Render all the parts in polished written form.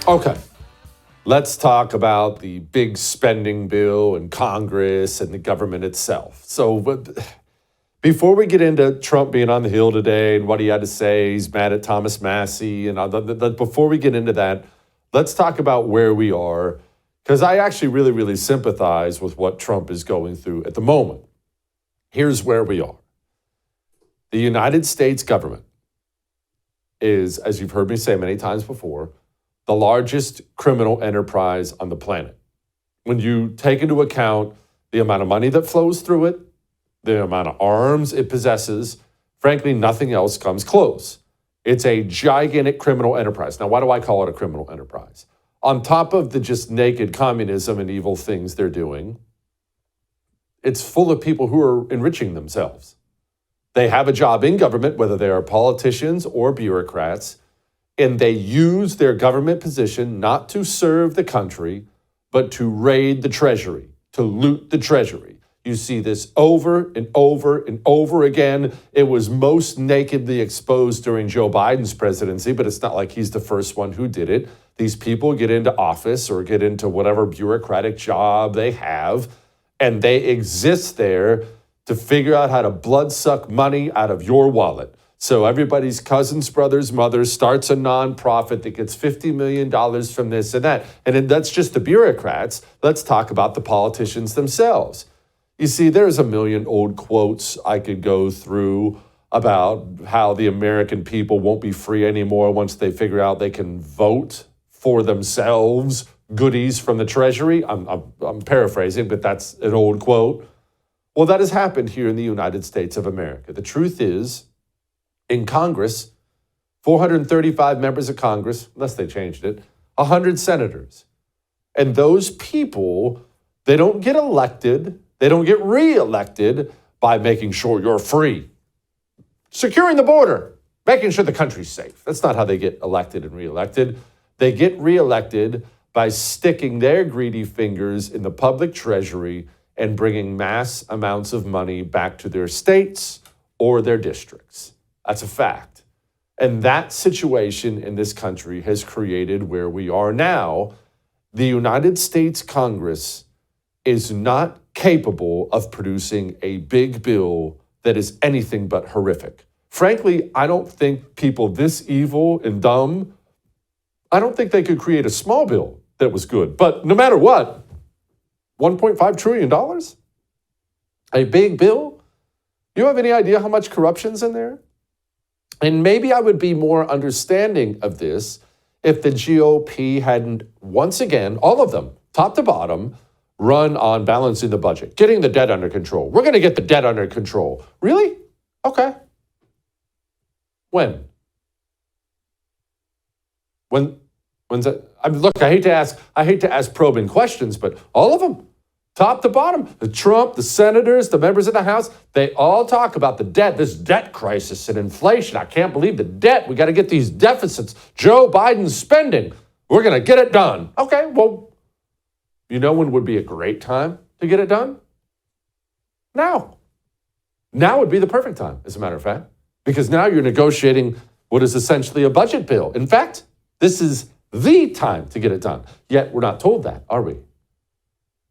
Okay, let's talk about the big spending bill and Congress and the government itself. Before we get into Trump being on the Hill today and what he had to say, he's mad at Thomas Massey, and before we get into that, let's talk about where we are, because I actually really, really sympathize with what Trump is going through at the moment. Here's where we are. The United States government is, as you've heard me say many times before, the largest criminal enterprise on the planet. When you take into account the amount of money that flows through it, the amount of arms it possesses, frankly, nothing else comes close. It's a gigantic criminal enterprise. Now, why do I call it a criminal enterprise? On top of the just naked communism and evil things they're doing, it's full of people who are enriching themselves. They have a job in government, whether they are politicians or bureaucrats, and they use their government position not to serve the country, but to raid the treasury, to loot the treasury. You see this over and over and over again. It was most nakedly exposed during Joe Biden's presidency, but it's not like he's the first one who did it. These people get into office or get into whatever bureaucratic job they have, and they exist there to figure out how to bloodsuck money out of your wallet. So everybody's cousins, brothers, mothers starts a nonprofit that gets $50 million from this and that. And then that's just the bureaucrats. Let's talk about the politicians themselves. You see, there's a million old quotes I could go through about how the American people won't be free anymore once they figure out they can vote for themselves goodies from the Treasury. I'm paraphrasing, but that's an old quote. Well, that has happened here in the United States of America. The truth is, in Congress, 435 members of Congress, unless they changed it, 100 senators. And those people, they don't get elected, they don't get reelected by making sure you're free. Securing the border, making sure the country's safe. That's not how they get elected and reelected. They get reelected by sticking their greedy fingers in the public treasury and bringing mass amounts of money back to their states or their districts. That's a fact. And that situation in this country has created where we are now. The United States Congress is not capable of producing a big bill that is anything but horrific. Frankly, I don't think people this evil and dumb, I don't think they could create a small bill that was good. But no matter what, $1.5 trillion? A big bill? You have any idea how much corruption's in there? And maybe I would be more understanding of this if the GOP hadn't, once again, all of them, top to bottom, run on balancing the budget, getting the debt under control. We're going to get the debt under control. Really? Okay. When? When's that? I mean, look, I hate to ask probing questions, but all of them, top to bottom, the Trump, the senators, the members of the House, they all talk about the debt, this debt crisis and inflation. I can't believe the debt. We got to get these deficits. Joe Biden's spending. We're going to get it done. Okay, well, you know when would be a great time to get it done? Now. Now would be the perfect time, as a matter of fact, because now you're negotiating what is essentially a budget bill. In fact, this is the time to get it done. Yet we're not told that, are we?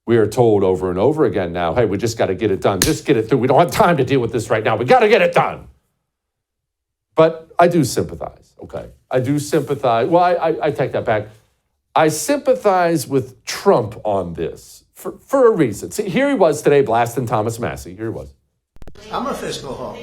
We are told over and over again now, hey, we just got to get it done. Just get it through. We don't have time to deal with this right now. We got to get it done. But I do sympathize, okay? I do sympathize. Well, I take that back. I sympathize with Trump on this for a reason. See, here he was today blasting Thomas Massey. Here he was. I'm a fiscal hawk.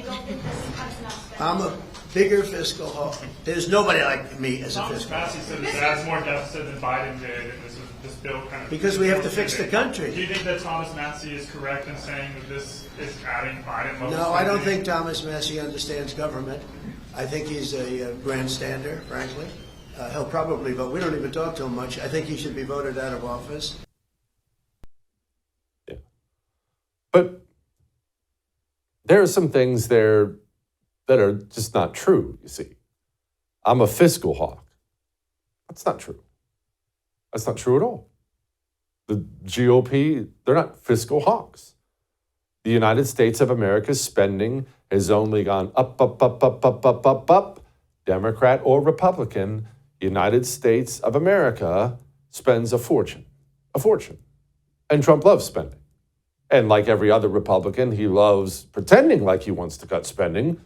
I'm a bigger fiscal hawk. There's nobody like me as a fiscal hawk. Thomas Massey said it adds more deficit than Biden did. This bill kind of because we have to fix the country. Do you think that Thomas Massey is correct in saying that this is adding Biden level? No, I don't think Thomas Massey understands government. I think he's a grandstander, frankly. He'll probably vote. We don't even talk to him much. I think he should be voted out of office. Yeah. But there are some things there that are just not true, you see. I'm a fiscal hawk. That's not true. That's not true at all. The GOP, they're not fiscal hawks. The United States of America's spending has only gone up, up, up, up, up, up, up, up. Democrat or Republican, United States of America spends a fortune. And Trump loves spending. And like every other Republican, he loves pretending like he wants to cut spending.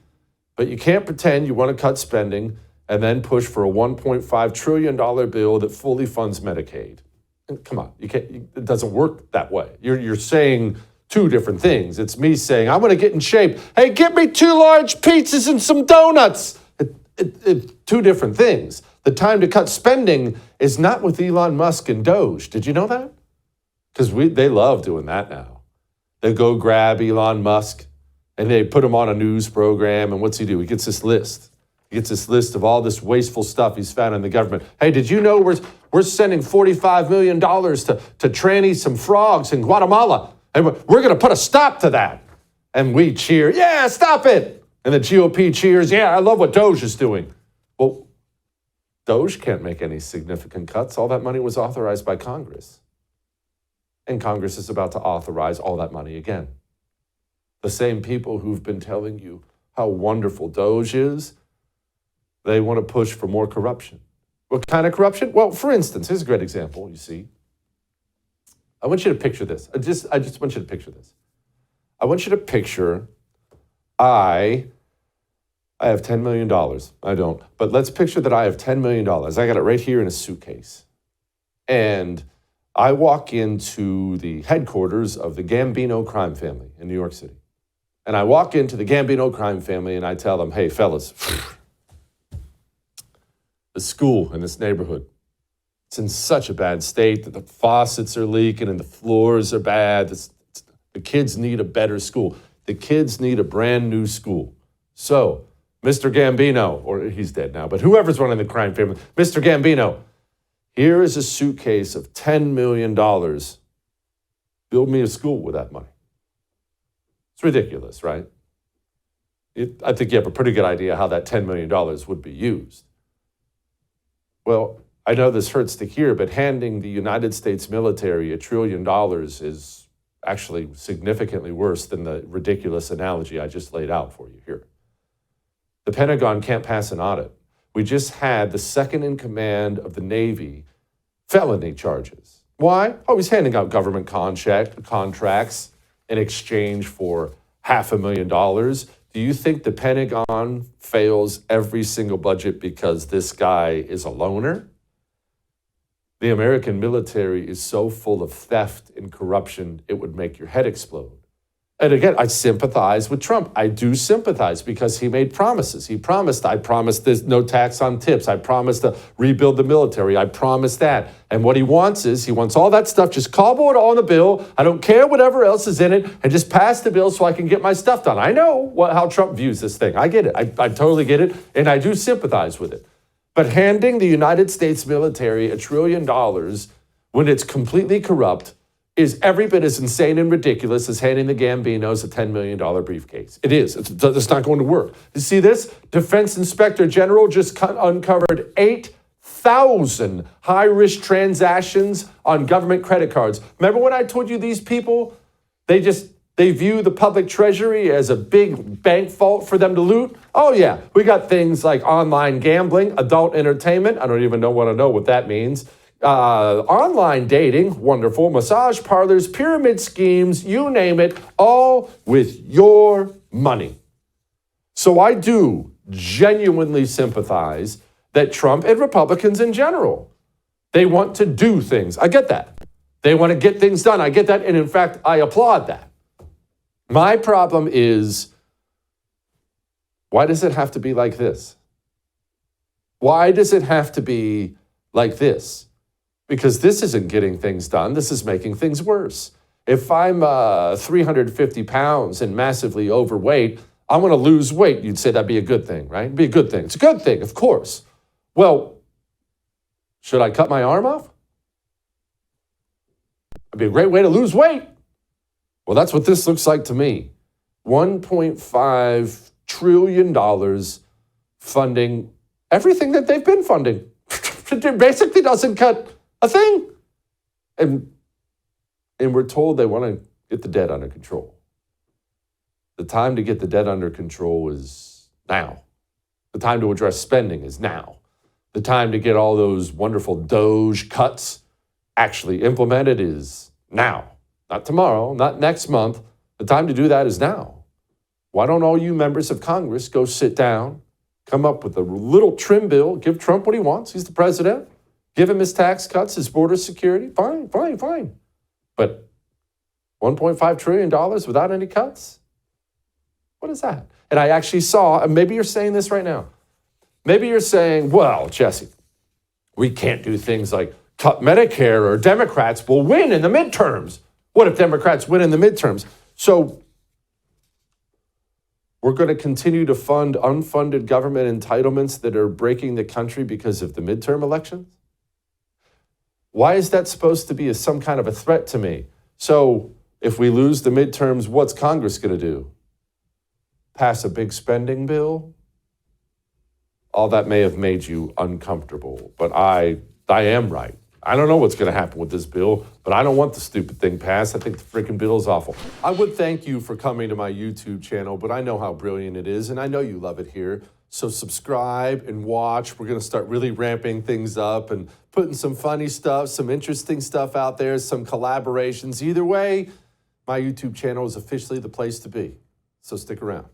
But you can't pretend you want to cut spending and then push for a $1.5 trillion bill that fully funds Medicaid. And come on, it doesn't work that way. You're saying two different things. It's me saying, I'm going to get in shape. Hey, get me 2 large pizzas and some donuts. It's two different things. The time to cut spending is not with Elon Musk and Doge. Did you know that? Because they love doing that now. They go grab Elon Musk and they put him on a news program. And what's he do? He gets this list. He gets this list of all this wasteful stuff he's found in the government. Hey, did you know we're sending $45 million to tranny some frogs in Guatemala? And we're going to put a stop to that. And we cheer, yeah, stop it. And the GOP cheers, yeah, I love what Doge is doing. Well, Doge can't make any significant cuts. All that money was authorized by Congress. And Congress is about to authorize all that money again. The same people who've been telling you how wonderful Doge is, they want to push for more corruption. What kind of corruption? Well, for instance, here's a great example, you see. I want you to picture this. I just want you to picture this. I want you to picture I have $10 million. I don't. But let's picture that I have $10 million. I got it right here in a suitcase. And I walk into the headquarters of the Gambino crime family in New York City. And I walk into the Gambino crime family and I tell them, hey, fellas, the school in this neighborhood, it's in such a bad state that the faucets are leaking and the floors are bad. The kids need a better school. The kids need a brand new school. So, Mr. Gambino, or he's dead now, but whoever's running the crime family, Mr. Gambino, here is a suitcase of $10 million. Build me a school with that money. It's ridiculous, right? I think you have a pretty good idea how that $10 million would be used. Well, I know this hurts to hear, but handing the United States military $1 trillion is actually significantly worse than the ridiculous analogy I just laid out for you here. The Pentagon can't pass an audit. We just had the second in command of the Navy felony charges. Why? Oh, he's handing out government contracts in exchange for $500,000. Do you think the Pentagon fails every single budget because this guy is a loner? The American military is so full of theft and corruption, it would make your head explode. And again, I sympathize with Trump. I do sympathize because he made promises. I promised there's no tax on tips. I promised to rebuild the military. I promised that. And what he wants all that stuff, just cobble it all in the bill. I don't care whatever else is in it, and just pass the bill so I can get my stuff done. I know how Trump views this thing. I get it. I totally get it, and I do sympathize with it. But handing the United States military $1 trillion when it's completely corrupt is every bit as insane and ridiculous as handing the Gambinos a $10 million briefcase. It is. It's not going to work. You see this? Defense Inspector General just uncovered 8,000 high-risk transactions on government credit cards. Remember when I told you these people, they view the public treasury as a big bank vault for them to loot? Oh, yeah. We got things like online gambling, adult entertainment. I don't even know what that means. Online dating, wonderful. Massage parlors, pyramid schemes, you name it, all with your money. So I do genuinely sympathize that Trump and Republicans in general, they want to do things. I get that. They want to get things done. I get that. And in fact, I applaud that. My problem is, why does it have to be like this? Why does it have to be like this? Because this isn't getting things done. This is making things worse. If I'm 350 pounds and massively overweight, I want to lose weight. You'd say that'd be a good thing, right? It'd be a good thing. It's a good thing, of course. Well, should I cut my arm off? It'd be a great way to lose weight. Well, that's what this looks like to me. $1.5 trillion funding everything that they've been funding. It basically doesn't cut a thing. And we're told they want to get the debt under control. The time to get the debt under control is now. The time to address spending is now. The time to get all those wonderful DOGE cuts actually implemented is now, not tomorrow, not next month. The time to do that is now. Why don't all you members of Congress go sit down, come up with a little trim bill, give Trump what he wants? He's the president. Give him his tax cuts, his border security. Fine. But $1.5 trillion without any cuts? What is that? And I actually saw, and maybe you're saying this right now. Maybe you're saying, well, Jesse, we can't do things like cut Medicare or Democrats will win in the midterms. What if Democrats win in the midterms? So we're going to continue to fund unfunded government entitlements that are breaking the country because of the midterm elections? Why is that supposed to be some kind of a threat to me? So if we lose the midterms, what's Congress going to do? Pass a big spending bill? All that may have made you uncomfortable, but I am right. I don't know what's going to happen with this bill, but I don't want the stupid thing passed. I think the freaking bill is awful. I would thank you for coming to my YouTube channel, but I know how brilliant it is, and I know you love it here. So subscribe and watch. We're going to start really ramping things up and putting some funny stuff, some interesting stuff out there, some collaborations. Either way, my YouTube channel is officially the place to be. So stick around.